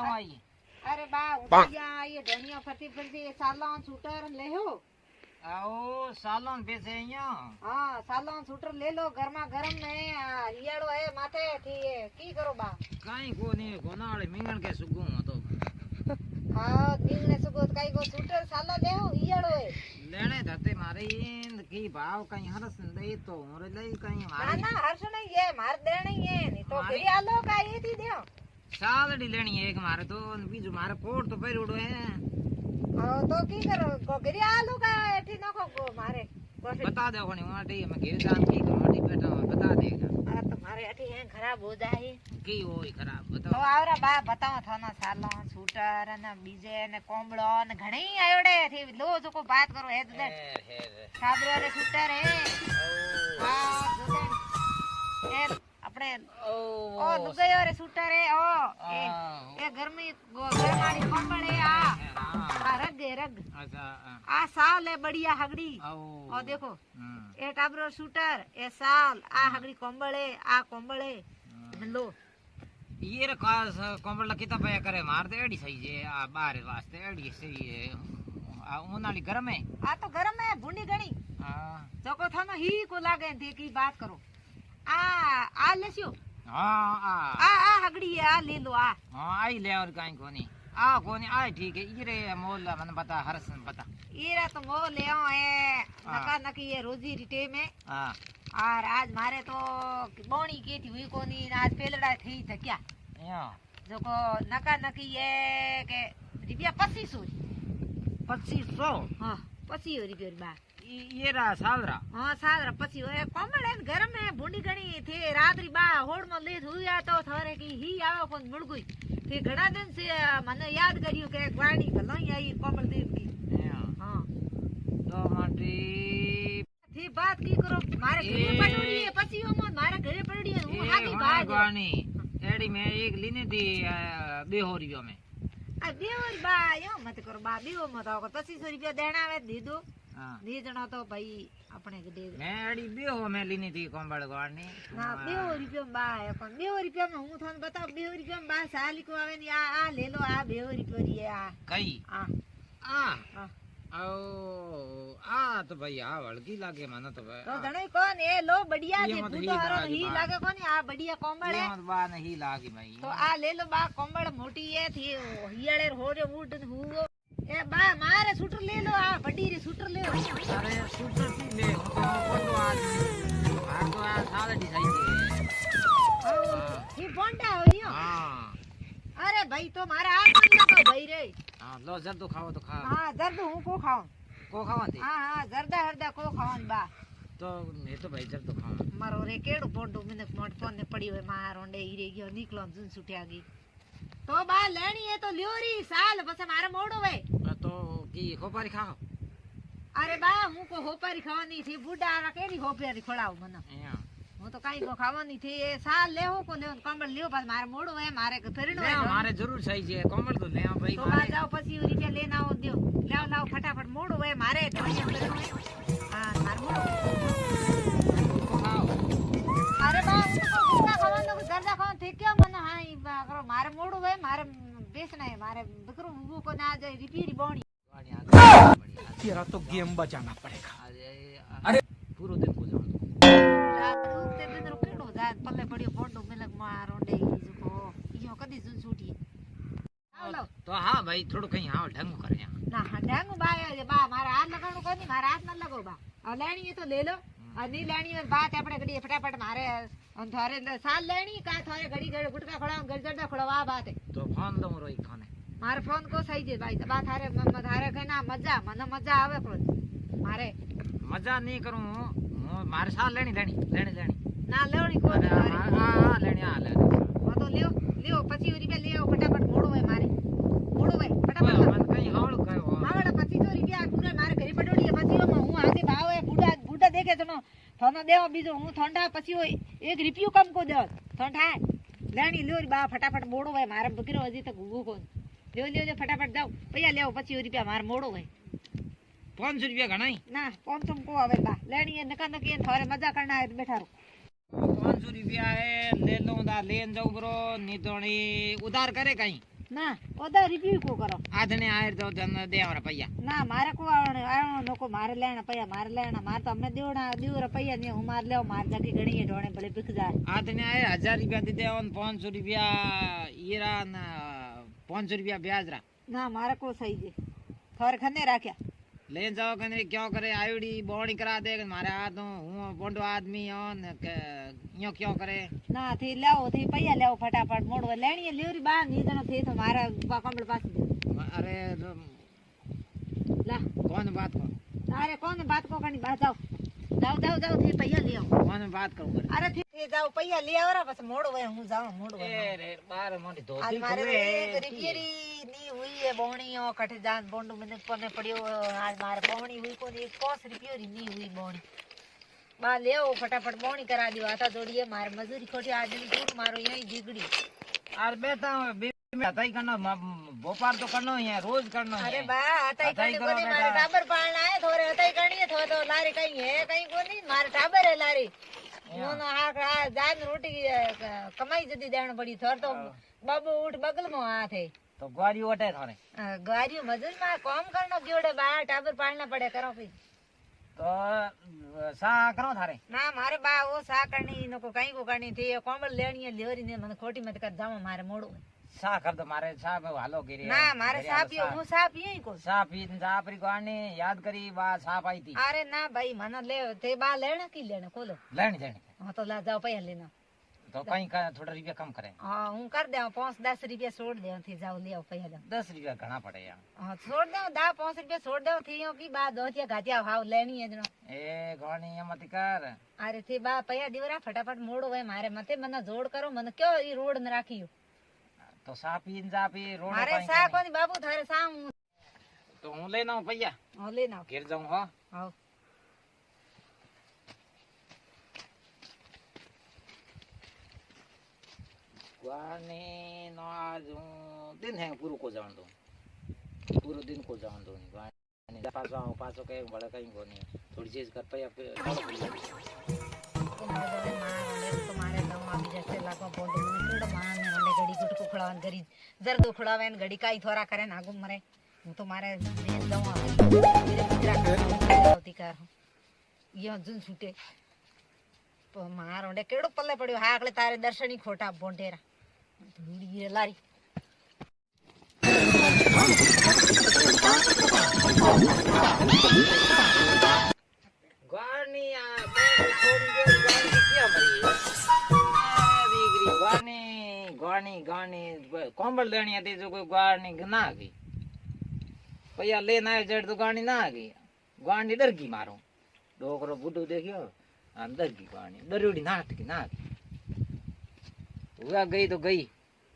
जाऊं आई अरे बा उठिया ये ढोनिया फरती फरती सालों शूटर ले हो आओ सालों पैसे यहाँ हां सालों शूटर ले लो गरमा गरम में हियाड़ो है माथे थी की करो बा काई को नहीं गोनाळे मिंगण के सुगु तो हां मिंगणे सुगो काई को शूटर सालो ले हो हियाड़ो है लेने धते मारे इंद की भाव कहीं हरस दे तो मोरे लई कहीं ना मारे ना हर्ष नहीं है मार देनी है नहीं तो फिर आलो का ये थी दे सालड़ी लेनी है एक मारे तो बीजू मारे कोट तो पैर उड़ो है तो की करो को गिरी आलो का एठी नको को मारे बता दो कोनी माटी मैं घेर काम की माटी बेटा बता देगा आ तुम्हारे एठी है खराब हो जाए की होई खराब तो बताओ आवरा बा बताओ थाना सालो शूटर ने बीजे ने कोमड़ो ने घणी आयोडे थी लो जो को बात करो है दे साबरे रे शूटर है हां जो ए अपने ओ दुगयो रे शूटर है ओ ए गर्मी गरमाड़ी कोमड़े आ रग रग अच्छा आ साल है बढ़िया हगड़ी ओ देखो ए टाबरो शूटर ए साल आ हगड़ी कोमबळे आ कोमबळे लो ये रे कास कोमल किता पे करे मार दे एडी सही है आ बाहर वास्ते एडी सही है आ उनाली गरम है आ तो गरम है भूंडी घणी हां जको थानो ही को लागे थे की बात करो आ लेसियो हां आ हगड़ी है आ ले लो आ हां आई ले और काई कोनी आ कोनी आ ठीक है इरे मोल मन पता हरसन पता इरा तो मोल ले है नका नकी ये रोजी रिटे में हां और आज मारे तो बोणी की थी हुई कोनी आज पेलड़ा थी थ क्या या जको नका नकी ये के रुपया 2500 हां 25 रुपया बा ये रा सालरा हां सालरा 25 है कोमल है गरम है भूंडी घणी थे रात्रि बा होड़ में ले हुआ तो थारे की ही आवे कोन मुड़ गई थे घड़ा दिन से मने याद करियो के वाणी भलाई आई कोमल देव की हां तो माटी थी बात की करो मारे घरे पड़ी है 25 में मारे घरे पड़ी है हूं हादी बात गानी एडी में एक लीने थी बेहोरियो में आ बेहोरी बा यो मत करो बा बेहो मत आओ 25 रुपया देना है दे दो हां दे जणो तो भाई अपने के दे मैं एडी बेहो में लीनी थी कोंबड़ गानी ना बेहो रुपया में बा है पण बेहो रुपया में हूं थाने बताओ बेहो रुपया में बा साली को आवे नी आ ले लो आ बेहो रुपया री आ कई आ आ तो भाई आ हल्की लागे मानो तो तो जणे कौन ए लो बढ़िया जी तू तो हरो ही लागे कोनी आ बढ़िया कोमड़ है मत बा नहीं लागी भाई तो आ ले लो बा कोमड़ मोटी है थी हियाड़े हो रे उड हुओ ए बा मारे शूटर ले लो आ बड़ी रे शूटर ले लो अरे शूटर की ले तो कोंडो आज आ तो आ साल दी सही है ये बोंडा होइयो हां अरे भाई तो मारा हाथ में लगा भाई रे हां लो जर तो खाओ तो खा हां जर्द हूं को खाऊं को खावती हां जर्दा हरदा को खाऊं बा तो मैं तो भाई जर तो खाऊं मारो रे केड़ो पोंडो मैंने मोट फोन ने पड़ी हुए मारो डे हीरे गयो निकलो जुन छुटिया गई तो बा लेनी है तो लियो री साल बस मारे मोड़ो वे तो की खोपारी खाओ अरे बा हूं को होपारी खावानी थी बुढ़ा रा केरी होपारी खोलाव मने હું તો કાઈ કો ખાવાની થી એ સાલ લેવો કો લેવો કમળ લ્યો બસ મારે મોડું હે મારે ફેરણો હે મારે જરૂર સહી છે કમળ તો લે ભાઈ તો બા જાઓ પછી રૂપિયા લેના આવો દયો લાવ લાવ ફટાફટ મોડું હે મારે ધોઈ ફેરણો હે હા માર મોડું અરે બા હું તો ગુસ્સા ખાવાનો દરજા ખાવા થી કે મને હા ઈ બા કરો મારે મોડું હે મારે બેસના હે મારે બકરો ઉભો કો ના જાય રીપીરી બોણી तेरा तो गेम बचाना पड़ेगा। अरे पूरा दिन को जाओ તે બેનરો કેડો જાય પલ્લે પડ્યો ફોટો મેલક મારો ડે જુકો ઈયો કદી જુન છૂટી આવ तो हाँ भाई थोड़ा कहीं हाँ ढंग करे ना ढंग बा बा मारा हाथ लगाणो कोनी मारा हाथ न लगो बा अब लेनी है तो ले लो और नहीं लेनी है बात अपने घड़ी फटाफट मारे और थारे साल लेनी का थारे घड़ी घड़ी गुटका खड़ाओ गजड़ा खड़ावा बात है तो फोन दो रोई खाने मारे फोन को सही दे भाई बा थारे थारे कहना मजा मन मजा आवे पर मारे मजा नहीं करूं मारे साल लेनी लेनी लेनी लेनी ना लेनी को हां लेनी आ ले वो तो लियो लियो 25 रुपया लियो फटाफट मोड़ो है मारे मोड़ो है फटाफट मन कहीं हावड़ कयो हावड़ 25 रुपया पूरे मारे घरे पडोड़ी है પછી હું આગે ભાવ है બુડા બુડા દેખે તનો થોનો દેવો બીજો હું થોંડા પછી હોય 1 રૂપિયો કમ को देव થોંડા લેણી લ્યો બા ફટાફટ મોડો હોય મારે બકરો હજી તક ઉભો કોન લ્યો લ્યો લ્યો ફટાફટ જાવ પૈયા લેવો 25 રૂપિયા માર મોડો હોય 500 रुपया घणाई ना 500 को आवे बा लेनी है नका नकी थारे मजा करना है बैठा रो 500 रुपया है ले लो दा लेन जाऊ बरो नी तो उधार करे कहीं ના ઓદા રિવ્યુ કો કરો આધને આયર તો ધન દેવરા પૈયા ના મારે કો આવણો નકો મારે લેણા પૈયા મારે લેણા મારે તો અમને દેવ પૈયા ને હું માર લેવ માર જાકી ગણીએ ઢોણે ભલે ભીખ જાય આધને આયર 1000 રૂપિયા દી દેવન 500 રૂપિયા હીરા ને 500 રૂપિયા ब्याज रा ના મારે કો સહી દે થોર ખને રાખ્યા ले जाओ कने क्यों करे आईडी बोणी करा दे मारे आ तो हूं बोंडो आदमी हो ने के यो क्यों करे ના થી લાવો થી પૈયા લેવો ફટાફટ મોડવા લેણી લેવરી બા ની જણો થી તો મારા કમળ પાસે દે अरे લા कौन बात को અરે કોને બાત કો કણી બા જાવ થી પૈયા લે આવો कौन बात करूं करे અરે થી જાવ પૈયા લે આવરા પછી મોડો હોય હું જાઉં મોડો ए रे बार मोटी आज धोती मारे खुले रिपेरी नी हुई है बोणियो कठे जान बोंडू मैंने कोने पड़ियो आज मारे बोणी हुई कोनी 5 रिपेरी नी हुई बोणी बा लेओ फटाफट बोणी करा दियो आता जोड़िए मारे मजूरी खोटी आज नी पूर मारो यही जिगड़ी यार बेटा में ताई करनो भोपाल तो करनो है रोज करनो है अरे बा आता अताई ही करो कोनी बेटा। मारे टाबर पालना है थोड़े आता ही करनी है तो लारी कहीं है कहीं कोनी मारे टाबर है लारी मोनो आ जान रोटी कमाई जदी देण पड़ी थोर तो बाबू उठ बगल में हाथ है तो ग्वारी ओटे थारे गाड़ियों मजूर में काम करना जोड़े बा टाबर पालना पड़े करो फिर तो सा करो थारे ना मारे बा वो सा करनी नको कहीं को करनी थी कोमल लेनी है लेवरी ने मन खोटी मत कर जाओ मारे मोड़ो सा कर दो मारे सा में हालो गिरी ना मारे सा पियो हूं सा पियो ही को सा पीन सा अपनी गाने याद करी बा सा पाई थी अरे ना भाई मन ले थे बा लेना की लेना खोलो लेनी देनी हां तो ला जाओ पैसा लेना तो कहीं का थोड़ा रुपया कम करें हां हूं कर दे 5-10 रुपया छोड़ दे थी जाओ ले आओ पैसा ले 10 रुपया घना पड़े यार हां छोड़ दो 10-5 रुपया छोड़ दो थी की बा दोतिया घाटिया भाव लेनी है जनो ए गानी ये मत कर अरे थी बा पैसा दिवरा फटाफट मोड़ो है मारे मते मन जोड़ करो मन क्यों ई रोड न राखियो तो सा पीन जा पी रोड मारे सा कोनी बाबू थारे सा हूं तो हूं लेना हूं भैया हां लेना गिर जाऊं हो हां गाने ना जो दिन है पूरो को जान दो पूरो दिन को जान दो गाने पासो के बड़ा कहीं को नहीं थोड़ी चीज कर पे तुम्हारे दवा भी जैसे लागो बोंड नीकड़ मान ने घड़ी गुट को खड़ावन करी जर दो खड़ावन घड़ी काई थोड़ा करे नागु मरे હું તો મારે દવા મેરે મિત્રા હોતી કર યો જુન છૂટે તો મારો ડે કેડો પલ્લે પડ્યો હાકલે તારે દર્શની ખોટા બોંડેરા ધૂડી લારી गानी आ छोड़ी दे गानी क्या मरी दीगरी गानी गानी गानी कोंबल लेनी थी जो कोई गानी ना गई भैया लेना है जड़ तो गानी ना आ गई गानी डर गई मारो डोकरो बुड्ढो देखियो डर गई गानी डरोड़ी नाट की ना हुआ गई तो गई